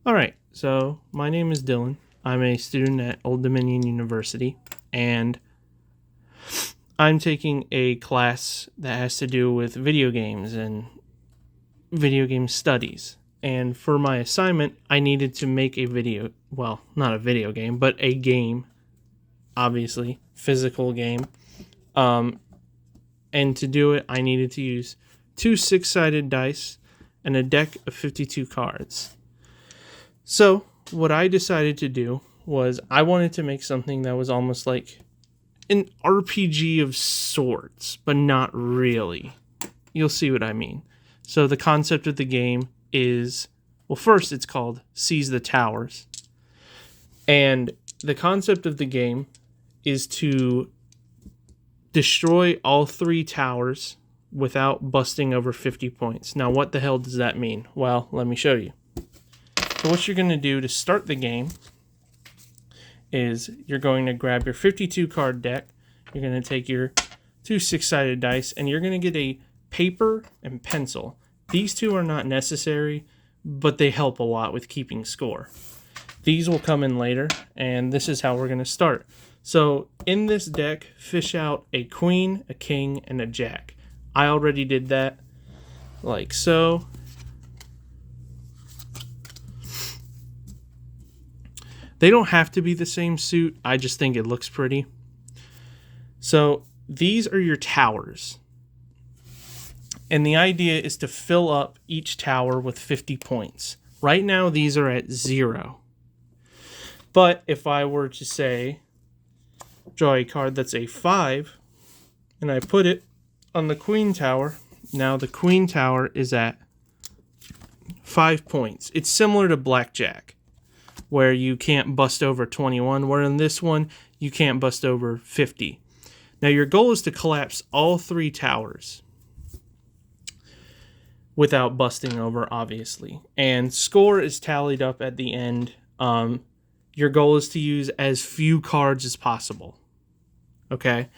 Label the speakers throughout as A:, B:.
A: All right, so my name is Dylan. I'm a student at Old Dominion University, and I'm taking a class that has to do with video games and video game studies. And for my assignment, I needed to make a video, well, not a video game, but a game, obviously, physical game. And to do it, I needed to use two six-sided dice and a deck of 52 cards. So, what I decided to do was I wanted to make something that was almost like an RPG of sorts, but not really. You'll see what I mean. So, the concept of the game is, well, first it's called Seize the Towers. And the concept of the game is to destroy all three towers without busting over 50 points. Now, what the hell does that mean? Well, let me show you. So what you're going to do to start the game is you're going to grab your 52 card deck, you're going to take your two six-sided dice, and you're going to get a paper and pencil. These two are not necessary, but they help a lot with keeping score. These will come in later, and this is how we're going to start. So in this deck, fish out a queen, a king, and a jack. I already did that, like so. They don't have to be the same suit. I just think it looks pretty. So these are your towers. And the idea is to fill up each tower with 50 points. Right now, these are at 0. But if I were to say, draw a card that's a 5, and I put it on the queen tower, now the queen tower is at 5 points. It's similar to blackjack, where you can't bust over 21, where in this one, you can't bust over 50. Now, your goal is to collapse all three towers without busting over, obviously. And score is tallied up at the end. Your goal is to use as few cards as possible. Okay?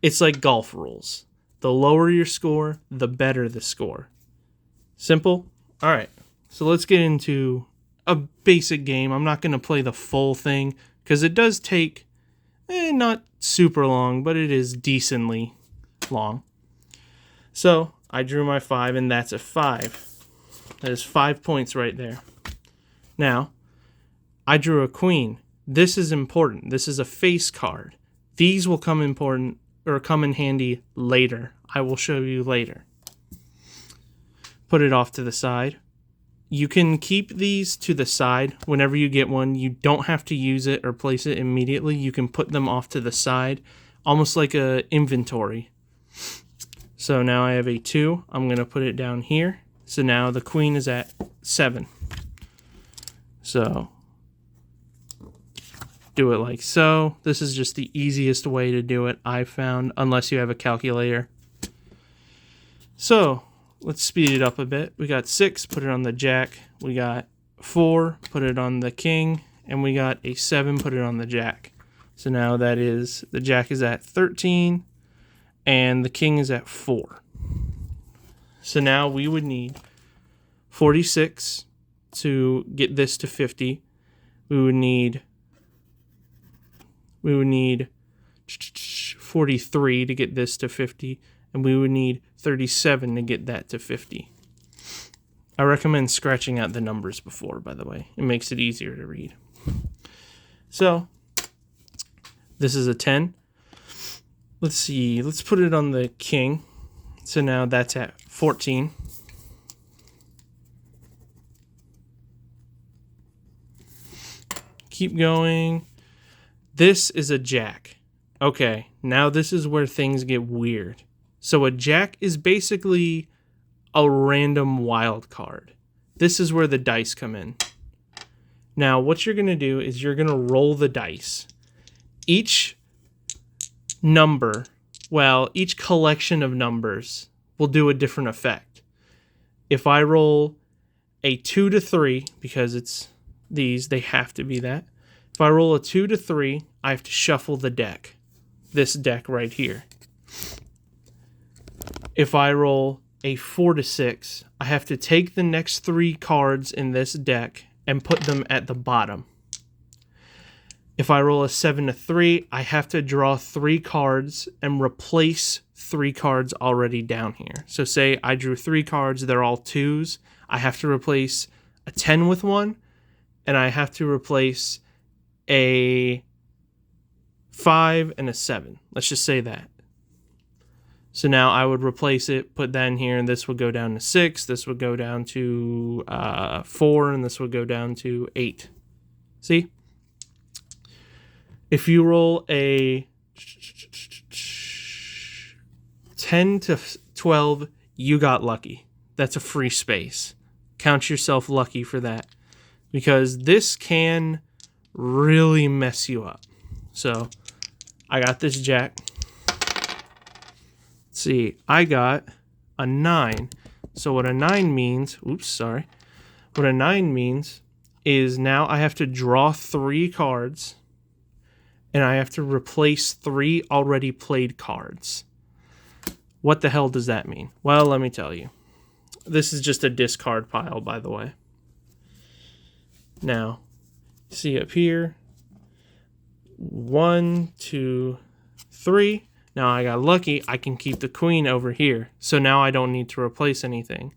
A: It's like golf rules. The lower your score, the better the score. Simple? All right. So let's get into a basic game. I'm not going to play the full thing because it does take not super long, but it is decently long. So I drew my 5, and that's a 5. That is 5 points right there. Now, I drew a queen. This is important. This is a face card. These will come in handy later. I will show you later. Put it off to the side. You can keep these to the side whenever you get one. You don't have to use it or place it immediately. You can put them off to the side, almost like a inventory. So now I have a 2. I'm going to put it down here. So now the queen is at 7. So do it like so. This is just the easiest way to do it, I've found, unless you have a calculator. So let's speed it up a bit. We got 6, put it on the jack. We got 4, put it on the king. And we got a 7, put it on the jack. So now that is, the jack is at 13, and the king is at 4. So now we would need 46 to get this to 50. We would need 43 to get this to 50. And we would need 37 to get that to 50. I recommend scratching out the numbers before, by the way. It makes it easier to read. So, this is a 10. Let's see. Let's put it on the king. So now that's at 14. Keep going. This is a jack. Okay, now this is where things get weird. So a jack is basically a random wild card. This is where the dice come in. Now, what you're going to do is you're going to roll the dice. Each number, each collection of numbers will do a different effect. If I roll a 2 to 3, because it's these, they have to be that. If I roll a 2 to 3, I have to shuffle the deck. This deck right here. If I roll a 4 to 6, I have to take the next 3 cards in this deck and put them at the bottom. If I roll a 7 to 3, I have to draw 3 cards and replace 3 cards already down here. So say I drew 3 cards, they're all 2s. I have to replace a 10 with 1, and I have to replace a 5 and a 7. Let's just say that. So now I would replace it, put that in here, and this would go down to 6, this would go down to 4, and this would go down to 8. See? If you roll a 10 to 12, you got lucky. That's a free space. Count yourself lucky for that, because this can really mess you up. So I got this jack. Let's see, I got a 9. So what a 9 means, what a 9 means is now I have to draw 3 cards and I have to replace 3 already played cards. What the hell does that mean? Well, let me tell you. This is just a discard pile, by the way. Now, see up here, 1, 2, 3. Now I got lucky, I can keep the queen over here. So now I don't need to replace anything.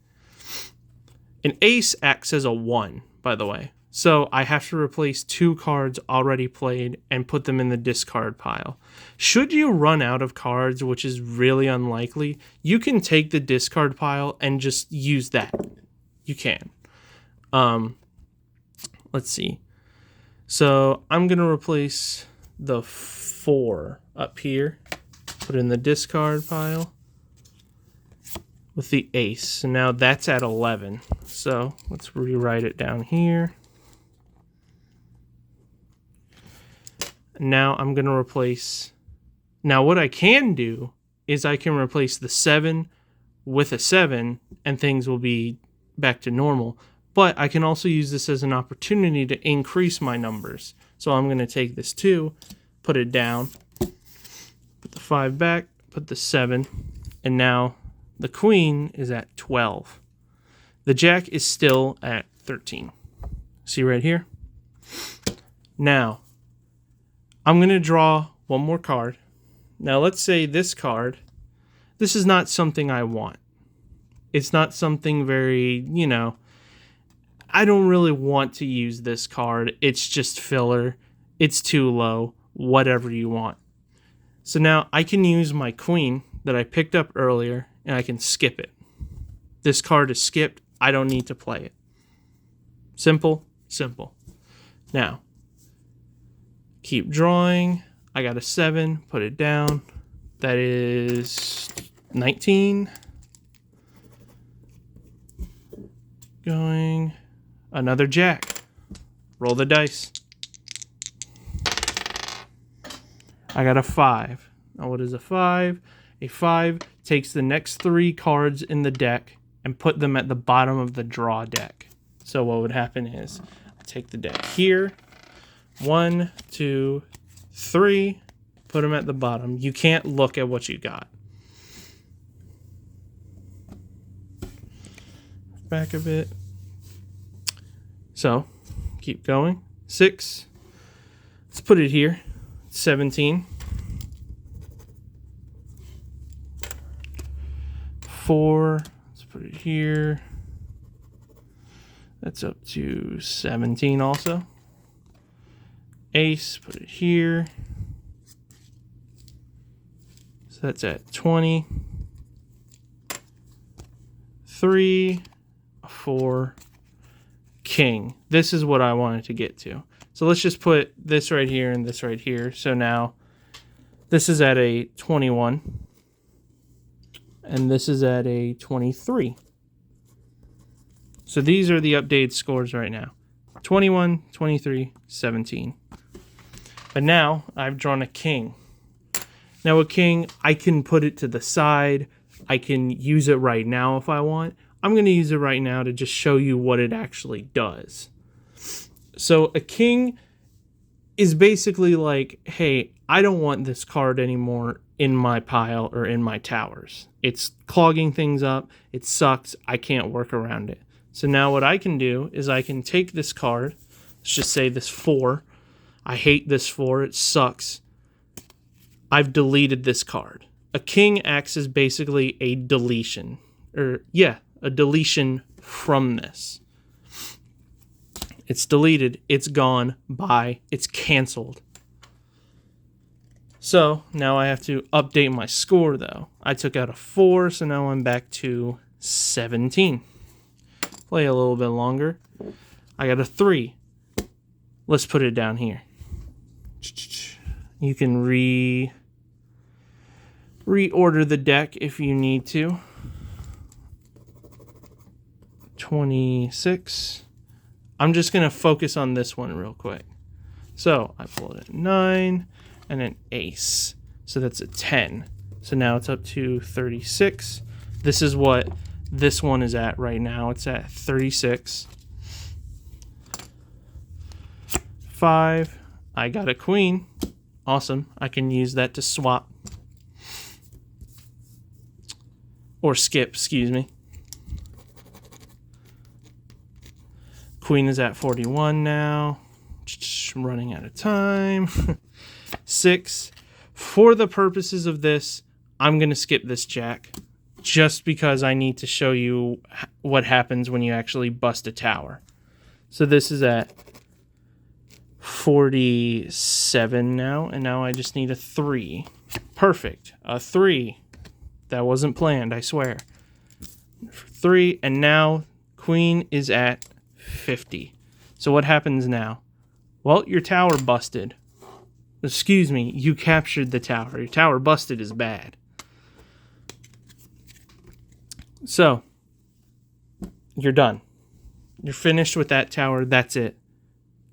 A: An ace acts as a 1, by the way. So I have to replace 2 cards already played and put them in the discard pile. Should you run out of cards, which is really unlikely, you can take the discard pile and just use that. You can. Let's see. So I'm going to replace the 4 up here. Put in the discard pile with the ace. So now that's at 11. So let's rewrite it down here. Now I'm going to replace... Now what I can do is I can replace the 7 with a 7 and things will be back to normal. But I can also use this as an opportunity to increase my numbers. So I'm going to take this 2, put it down, put the 5 back, put the 7, and now the queen is at 12. The jack is still at 13. See right here? Now, I'm going to draw one more card. Now, let's say this card, this is not something I want. It's not something very, I don't really want to use this card. It's just filler. It's too low. Whatever you want. So now I can use my queen that I picked up earlier and I can skip it. This card is skipped. I don't need to play it. Simple, simple. Now, keep drawing. I got a 7. Put it down. That is 19. Going. Another jack. Roll the dice. I got a 5. Now what is a 5? A 5 takes the next 3 cards in the deck and put them at the bottom of the draw deck. So what would happen is I take the deck here. 1, 2, 3. Put them at the bottom. You can't look at what you got. Back a bit. So keep going. 6. Let's put it here. 17. 4. Let's put it here. That's up to 17 also. Ace, put it here. So that's at 20. 3, 4, king. This is what I wanted to get to. So let's just put this right here and this right here. So now this is at a 21. And this is at a 23. So these are the updated scores right now. 21, 23, 17. But now I've drawn a king. Now a king, I can put it to the side. I can use it right now if I want. I'm going to use it right now to just show you what it actually does. So a king is basically like, hey, I don't want this card anymore in my pile or in my towers. It's clogging things up. It sucks. I can't work around it. So now what I can do is I can take this card. Let's just say this 4. I hate this 4. It sucks. I've deleted this card. A king acts as basically a deletion. A deletion from this. It's deleted. It's gone. Bye. It's canceled. So now I have to update my score, though. I took out a 4, so now I'm back to 17. Play a little bit longer. I got a 3. Let's put it down here. You can reorder the deck if you need to. 26. I'm just going to focus on this one real quick. So I pulled a 9 and an ace. So that's a 10. So now it's up to 36. This is what this one is at right now. It's at 36. 5. I got a queen. Awesome. I can use that to swap. Or skip, excuse me. Queen is at 41 now. I'm running out of time. 6. For the purposes of this, I'm going to skip this jack. Just because I need to show you what happens when you actually bust a tower. So this is at 47 now. And now I just need a 3. Perfect. A 3. That wasn't planned, I swear. 3. And now queen is at 50. So what happens now? Well, your tower busted. Excuse me, you captured the tower. Your tower busted is bad. So, you're done. You're finished with that tower. That's it.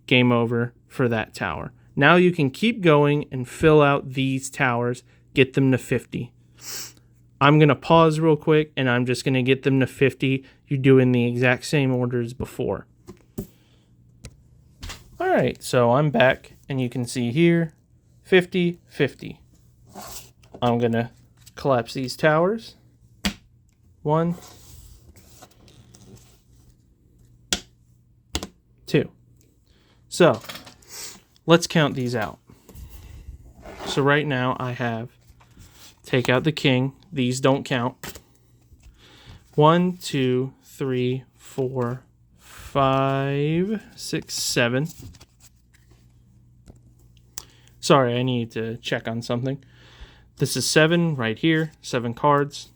A: Game over for that tower. Now you can keep going and fill out these towers. Get them to 50. I'm going to pause real quick, and I'm just going to get them to 50. You're doing the exact same order as before. All right, so I'm back, and you can see here, 50, 50. I'm going to collapse these towers. 1, 2. So, let's count these out. So right now I have, take out the king. These don't count. 1, 2, 3, 4, 5, 6, 7. Sorry, I need to check on something. This is 7 right here. 7 cards.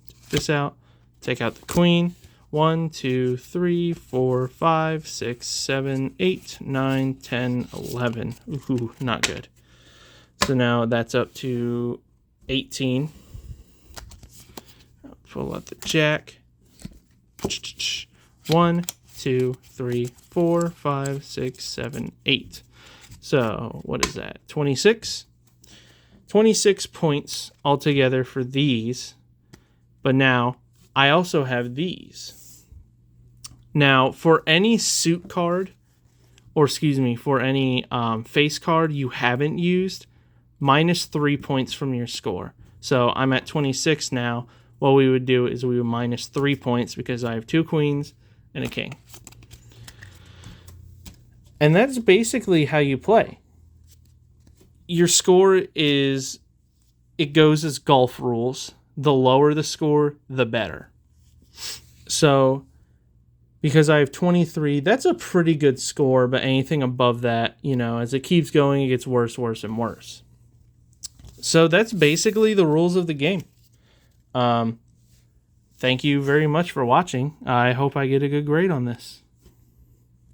A: Take this out. Take out the queen. 1, 2, 3, 4, 5, 6, 7, 8, 9, 10, 11. Ooh, not good. So now that's up to 18. I'll pull out the jack. 1, 2, 3, 4, 5, 6, 7, 8. So what is that? 26? 26 points altogether for these. But now I also have these. Now for any suit card, or excuse me, for any face card you haven't used, minus 3 points from your score. So I'm at 26 now. What we would do is we would minus 3 points because I have 2 queens and a king. And that's basically how you play. Your score is, it goes as golf rules. The lower the score, the better. So, because I have 23, that's a pretty good score, but anything above that, you know, as it keeps going, it gets worse, worse, and worse. So that's basically the rules of the game. Thank you very much for watching. I hope I get a good grade on this.